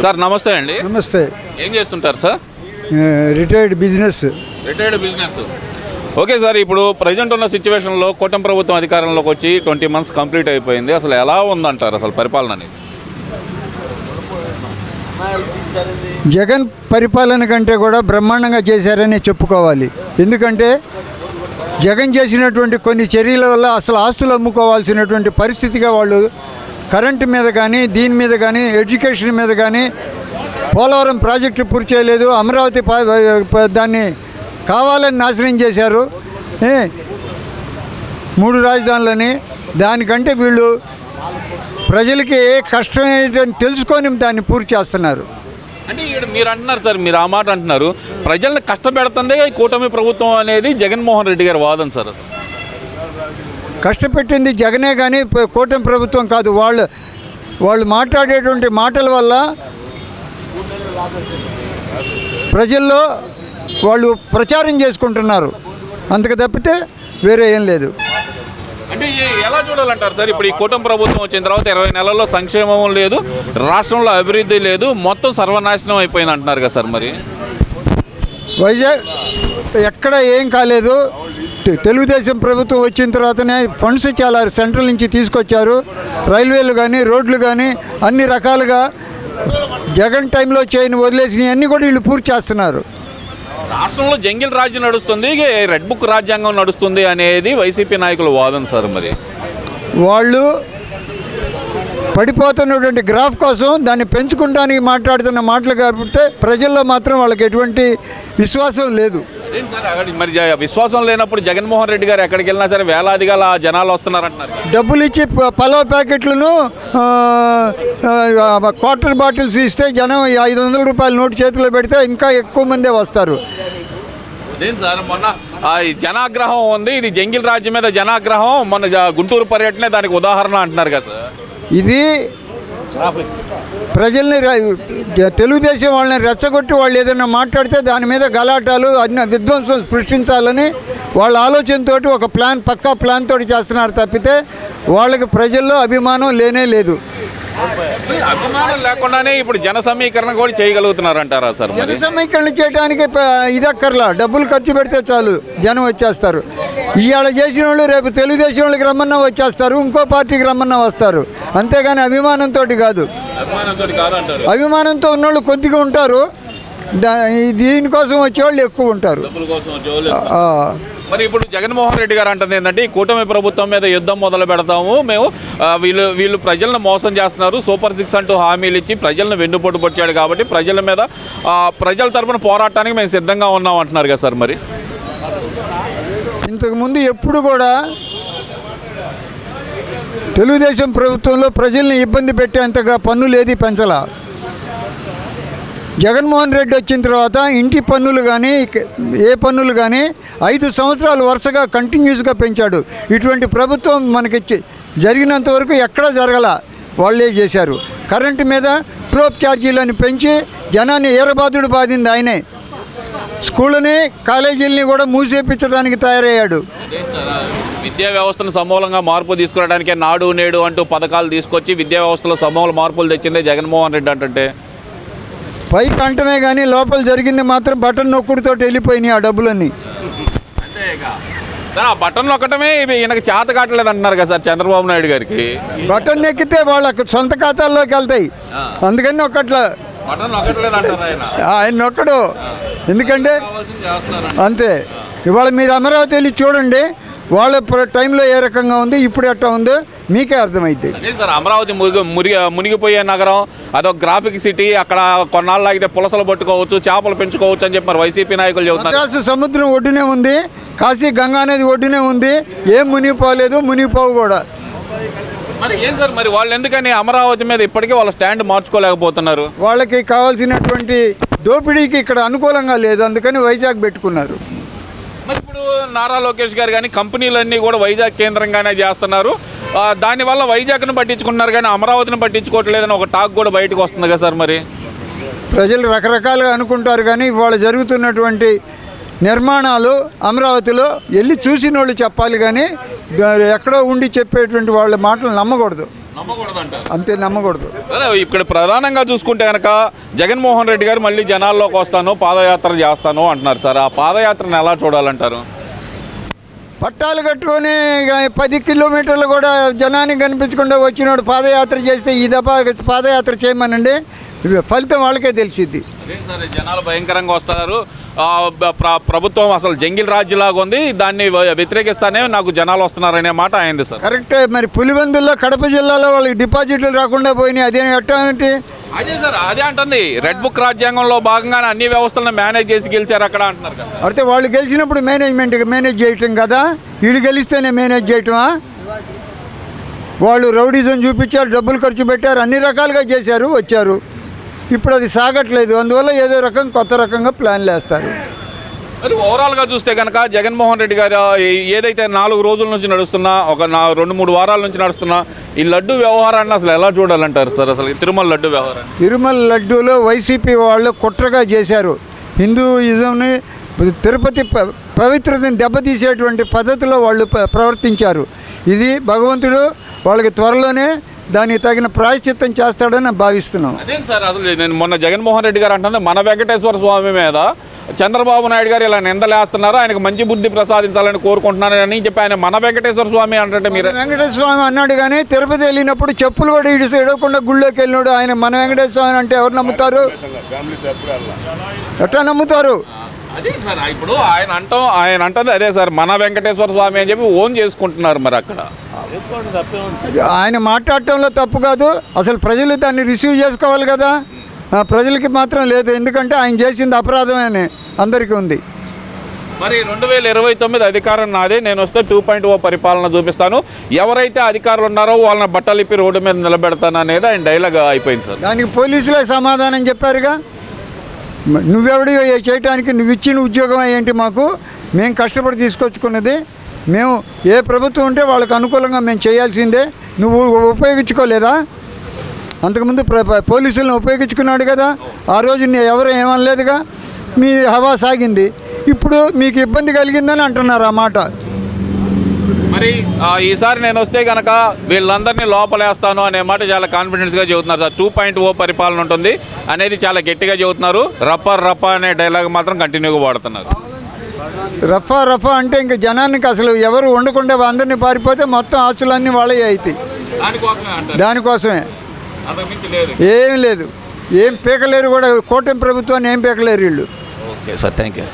Sir నమస్తే అండి. నమస్తే. ఏం చేస్తుంటారు sir? Retired business. Okay sir, ఇప్పుడు ప్రజెంట్ ఉన్న సిచ్యువేషన్లో కూటమి ప్రభుత్వం అధికారంలోకి వచ్చి 20 months కంప్లీట్ అయిపోయింది. అసలు ఎలా ఉందంటారు అసలు పరిపాలన అనేది? జగన్ పరిపాలన కంటే కూడా బ్రహ్మాండంగా చేశారని చెప్పుకోవాలి. ఎందుకంటే జగన్ చేసినటువంటి కొన్ని చర్యల వల్ల అసలు ఆస్తులు అమ్ముకోవాల్సినటువంటి పరిస్థితిగా వాళ్ళు కరెంటు మీద కానీ, దీని మీద కానీ, ఎడ్యుకేషన్ మీద కానీ, పోలవరం ప్రాజెక్టు పూర్తి చేయలేదు, అమరావతి దాన్ని కావాలని నాశనం చేశారు, 3 రాజధానులని. దానికంటే వీళ్ళు ప్రజలకి ఏ కష్టం ఏంటని తెలుసుకొని దాన్ని పూర్తి చేస్తున్నారు. అంటే ఇక్కడ మీరు అంటున్నారు సార్, మీరు ఆ మాట అంటున్నారు, ప్రజల్ని కష్టపెడుతుందే కూటమి ప్రభుత్వం అనేది జగన్మోహన్ రెడ్డి గారి వాదన సార్. అసలు కష్టపెట్టింది జగనే కానీ కూటమి ప్రభుత్వం కాదు. వాళ్ళు మాట్లాడేటువంటి మాటల వల్ల ప్రజల్లో వాళ్ళు ప్రచారం చేసుకుంటున్నారు, అంతకు తప్పితే వేరే ఏం లేదు. అంటే ఎలా చూడాలంటారు సార్? ఇప్పుడు ఈ కూటమి ప్రభుత్వం వచ్చిన తర్వాత 20 నెలల్లో సంక్షేమం లేదు, రాష్ట్రంలో అభివృద్ధి లేదు, మొత్తం సర్వనాశనం అయిపోయింది అంటున్నారు కదా సార్. మరి వైజాగ్ ఎక్కడ ఏం కాలేదు. తెలుగుదేశం ప్రభుత్వం వచ్చిన తర్వాతనే ఫండ్స్ చాలా సెంట్రల్ నుంచి తీసుకొచ్చారు. రైల్వేలు కానీ, రోడ్లు కానీ అన్ని రకాలుగా జగన్ టైంలో చేయని వదిలేసినవి అన్నీ కూడా వీళ్ళు పూర్తి చేస్తున్నారు. రాష్ట్రంలో జంగిల్ రాజ్యం నడుస్తుంది, రెడ్ బుక్ రాజ్యాంగం నడుస్తుంది అనేది వైసీపీ నాయకుల వాదన సార్. మరి వాళ్ళు పడిపోతున్నటువంటి గ్రాఫ్ కోసం దాన్ని పెంచుకుంటానికి మాట్లాడుతున్న మాటలు కాబట్టి ప్రజల్లో మాత్రం వాళ్ళకి ఎటువంటి విశ్వాసం లేదు. మరి విశ్వాసం లేనప్పుడు జగన్మోహన్ రెడ్డి గారు ఎక్కడికి వెళ్ళినా సరే వేలాదిగా జనాలు వస్తున్నారంటున్నారు. డబ్బులు ఇచ్చి పలావ్ ప్యాకెట్లను క్వార్టర్ బాటిల్స్ ఇస్తే జనం 500 రూపాయల నోటు చేతిలో పెడితే ఇంకా ఎక్కువ మందే వస్తారు. అదేం సార్, మొన్న జనాగ్రహం ఉంది, ఇది జంగిల్ రాజ్యం మీద జనాగ్రహం, మొన్న గుంటూరు పర్యటనే దానికి ఉదాహరణ అంటున్నారు కదా సార్. ఇది ప్రజల్ని తెలుగుదేశం వాళ్ళని రెచ్చగొట్టి వాళ్ళు ఏదైనా మాట్లాడితే దాని మీద గలాటాలు అన్ని విధ్వంసం సృష్టించాలని వాళ్ళ ఆలోచనతో ఒక పక్కా ప్లాన్ తోటి చేస్తున్నారు తప్పితే వాళ్ళకి ప్రజల్లో అభిమానం లేనే లేదు. అభిమానం లేకుండానే ఇప్పుడు జన సమీకరణ కూడా చేయగలుగుతున్నారు అంటారా సార్? జన సమీకరణ చేయడానికి ఇదక్కర్లా, డబ్బులు ఖర్చు పెడితే చాలు జనం వచ్చేస్తారు. ఇవాళ చేసిన వాళ్ళు రేపు తెలుగుదేశం వాళ్ళకి రమ్మన్నా వచ్చేస్తారు, ఇంకో పార్టీకి రమ్మన్నా వస్తారు, అంతేగాని అభిమానంతో కాదు. అభిమానంతో ఉన్నోళ్ళు కొద్దిగా ఉంటారు, దీనికోసం వచ్చేవాళ్ళు ఎక్కువ ఉంటారు. మరి ఇప్పుడు జగన్మోహన్ రెడ్డి గారు అంటుంది ఏంటంటే, ఈ కూటమి ప్రభుత్వం మీద యుద్ధం మొదలు పెడతాము మేము, వీళ్ళు ప్రజలను మోసం చేస్తున్నారు, సూపర్ 6 అంటూ హామీలు ఇచ్చి ప్రజలను వెన్నుపోటు పొడిచాడు కాబట్టి ప్రజల మీద ప్రజల తరపున పోరాటానికి మేము సిద్ధంగా ఉన్నాం అంటున్నారు కదా సార్. మరి ఇంతకుముందు ఎప్పుడు కూడా తెలుగుదేశం ప్రభుత్వంలో ప్రజల్ని ఇబ్బంది పెట్టేంతగా పన్నులు ఏది పెంచలా. జగన్మోహన్ రెడ్డి వచ్చిన తర్వాత ఇంటి పన్నులు కానీ, ఏ పన్నులు కానీ 5 సంవత్సరాలు వరుసగా కంటిన్యూస్గా పెంచాడు. ఇటువంటి ప్రభుత్వం మనకి జరిగినంత వరకు ఎక్కడా జరగల, వాళ్ళే చేశారు. కరెంటు మీద ట్రోప్ ఛార్జీలను పెంచి జనాన్ని ఏరబాదుడు బాధింది ఆయనే. స్కూళ్ళని, కాలేజీలని కూడా మూసేపించడానికి తయారయ్యాడు. విద్యా వ్యవస్థను సమూలంగా మార్పు తీసుకురావడానికే నాడు నేడు అంటూ పథకాలు తీసుకొచ్చి విద్యా వ్యవస్థలో సమూల మార్పులు తెచ్చిందే జగన్మోహన్ రెడ్డి అంటే. పై కంటమే కానీ లోపల జరిగింది మాత్రం బటన్ నొక్కుడుతో వెళ్ళిపోయినాయి ఆ డబ్బులన్నీ. ఆ బటన్ నొక్కటమే ఈయనకు చేత కావట్లేదు అంటున్నారు కదా సార్ చంద్రబాబు నాయుడు గారికి. బటన్ నొక్కితే వాళ్ళకి సొంత ఖాతాల్లోకి వెళ్తాయి, అందుకని నొక్కట్లా. ఆయన నొక్కడు, ఎందుకంటే అంతే. ఇవాళ మీరు అమరావతి వెళ్ళి చూడండి, వాళ్ళ టైంలో ఏ రకంగా ఉంది, ఇప్పుడు ఎట్లా ఉందో మీకే అర్థమైంది. సార్ అమరావతి మునిగిపోయే నగరం, అదొక గ్రాఫిక్ సిటీ, అక్కడ కొన్నాళ్ళు ఆగితే పులసలు పట్టుకోవచ్చు, చేపలు పెంచుకోవచ్చు అని చెప్పారు వైసీపీ నాయకులు చెబుతున్నారు. మద్రాసు సముద్రం ఒడ్డునే ఉంది, కాశీ గంగా నది ఒడ్డునే ఉంది, ఏం మునిగిపోలేదు, మునిగిపోవు కూడా. మరి ఏం సార్, మరి వాళ్ళు ఎందుకని అమరావతి మీద ఇప్పటికీ వాళ్ళ స్టాండ్ మార్చుకోలేకపోతున్నారు? వాళ్ళకి కావాల్సినటువంటి దోపిడీకి ఇక్కడ అనుకూలంగా లేదు, అందుకని వైజాగ్ పెట్టుకున్నారు. మరి ఇప్పుడు నారా లోకేష్ గారు కానీ కంపెనీలన్నీ కూడా వైజాగ్ కేంద్రంగానే చేస్తున్నారు, దానివల్ల వైజాగ్ను పట్టించుకుంటున్నారు కానీ అమరావతిని పట్టించుకోవట్లేదని ఒక టాక్ కూడా బయటకు వస్తుంది కదా సార్. మరి ప్రజలు రకరకాలుగా అనుకుంటారు కానీ ఇవాళ జరుగుతున్నటువంటి నిర్మాణాలు అమరావతిలో వెళ్ళి చూసిన వాళ్ళు చెప్పాలి కానీ ఎక్కడో ఉండి చెప్పేటువంటి వాళ్ళ మాటలు నమ్మకూడదు. నమ్మకూడదు అంటారు. అంతే, నమ్మకూడదు. అదే ఇక్కడ ప్రధానంగా చూసుకుంటే కనుక జగన్మోహన్ రెడ్డి గారు మళ్ళీ జనాల్లోకి వస్తాను, పాదయాత్ర చేస్తాను అంటున్నారు సార్. ఆ పాదయాత్రను ఎలా చూడాలంటారు? పట్టాలు కట్టుకొని 10 కిలోమీటర్లు కూడా జనానికి కనిపించకుండా వచ్చినాడు పాదయాత్ర చేస్తే ఈ దఫా పాదయాత్ర చేయమనండి, ఫలితం వాళ్ళకే తెలిసిద్ది. అదే సార్, జనాలు భయంకరంగా వస్తున్నారు. ప్రభుత్వం అసలు జంగిల్ రాజ్యలాగా ఉంది, దాన్ని వ్యతిరేకిస్తానే నాకు జనాలు వస్తున్నారనే మాట అయింది సార్. కరెక్టే. మరి పులివెందుల్లో కడప జిల్లాలో వాళ్ళకి డిపాజిట్లు రాకుండా పోయినాయి, అదే ఎట్టానంటే అదే సార్, అదే అంటుంది. రెడ్ బుక్ రాజ్యాంగంలో భాగంగానే అన్ని వ్యవస్థలను మేనేజ్ చేసి గెలిచారు అక్కడ అంటున్నారు కదా. అయితే వాళ్ళు గెలిచినప్పుడు మేనేజ్ చేయటం కదా, వీడు గెలిస్తేనే మేనేజ్ చేయటమా? వాళ్ళు రౌడీజం చూపించారు, డబ్బులు ఖర్చు పెట్టారు, అన్ని రకాలుగా చేశారు, వచ్చారు. ఇప్పుడు అది సాగట్లేదు, అందువల్ల ఏదో రకం కొత్త రకంగా ప్లాన్లు వేస్తారు. మరి ఓవరాల్గా చూస్తే కనుక జగన్మోహన్ రెడ్డి గారు ఏదైతే 4 రోజుల నుంచి నడుస్తున్నా, ఒక 2-3 వారాల నుంచి నడుస్తున్నా ఈ లడ్డు వ్యవహారాన్ని అసలు ఎలా చూడాలంటారు సార్? అసలు తిరుమల లడ్డు వ్యవహారాన్ని, తిరుమల లడ్డూలో వైసీపీ వాళ్ళు కుట్రగా చేశారు. హిందూయిజంని, తిరుపతి పవిత్రతని దెబ్బతీసేటువంటి పద్ధతిలో వాళ్ళు ప్రవర్తించారు. ఇది భగవంతుడు వాళ్ళకి త్వరలోనే దానికి తగిన ప్రాయశ్చిత్తం చేస్తాడని భావిస్తున్నాం. అదే సార్, అసలు నేను మొన్న జగన్మోహన్ రెడ్డి గారు అంటుంది మన వెంకటేశ్వర స్వామి మీద చంద్రబాబు నాయుడు గారు ఇలా నిందలేస్తున్నారు, ఆయనకు మంచి బుద్ధి ప్రసాదించాలని కోరుకుంటున్నారని చెప్పి ఆయన మన వెంకటేశ్వర స్వామి అంటే మీరు వెంకటేశ్వర స్వామి అన్నాడు, కానీ తిరుపతి వెళ్ళినప్పుడు చెప్పులు కూడా ఇడకుండా గుళ్ళోకి వెళ్ళినాడు. ఆయన మన వెంకటేశ్వర స్వామి అంటే ఎవరు నమ్ముతారు? ఎట్లా నమ్ముతారు? అదే సార్, ఇప్పుడు ఆయన అంటుంది అదే సార్, మన వెంకటేశ్వర స్వామి అని చెప్పి ఓన్ చేసుకుంటున్నారు. మరి అక్కడ ఆయన మాట్లాడటంలో తప్పు కాదు, అసలు ప్రజలు దాన్ని రిసీవ్ చేసుకోవాలి కదా. ప్రజలకి మాత్రం లేదు, ఎందుకంటే ఆయన చేసింది అపరాధమని అందరికీ ఉంది. మరి 2029 అధికారం నాదే, నేను వస్తే 2.0 పరిపాలన చూపిస్తాను, ఎవరైతే అధికారులు ఉన్నారో వాళ్ళని బట్టలిప్పి రోడ్డు మీద నిలబెడతాను అనేది ఆయన డైలాగ్ అయిపోయింది సార్. దానికి పోలీసులే సమాధానం చెప్పారుగా. నువ్వెవడి చేయటానికి, నువ్వు ఇచ్చిన ఉద్యోగం ఏంటి మాకు? మేము కష్టపడి తీసుకొచ్చుకున్నది, మేము ఏ ప్రభుత్వం ఉంటే వాళ్ళకి అనుకూలంగా మేము చేయాల్సిందే. నువ్వు ఉపయోగించుకోలేదా? అంతకుముందు పోలీసులను ఉపయోగించుకున్నాడు కదా, ఆ రోజు ఎవరు ఏమనలేదుగా, మీ హవా సాగింది. ఇప్పుడు మీకు ఇబ్బంది కలిగిందని అంటున్నారు ఆ మాట. మరి ఈసారి నేను వస్తే కనుక వీళ్ళందరినీ లోపలేస్తాను అనే మాట చాలా కాన్ఫిడెన్స్గా చెబుతున్నారు సార్. 2.0 పరిపాలన ఉంటుంది అనేది చాలా గట్టిగా చెబుతున్నారు. రప్ప అనే డైలాగ్ మాత్రం కంటిన్యూగా వాడుతున్నారు. రఫా అంటే ఇంకా జనానికి అసలు ఎవరు ఉండకుండా అందరినీ పారిపోతే మొత్తం ఆస్తులన్నీ వాళ్ళే అవుతాయి. దానికోసమే, ఏం లేదు, ఏం పీకలేరు కూడా. కూటమి ప్రభుత్వాన్ని ఏం పీకలేరు వీళ్ళు. Okay sir, thank you.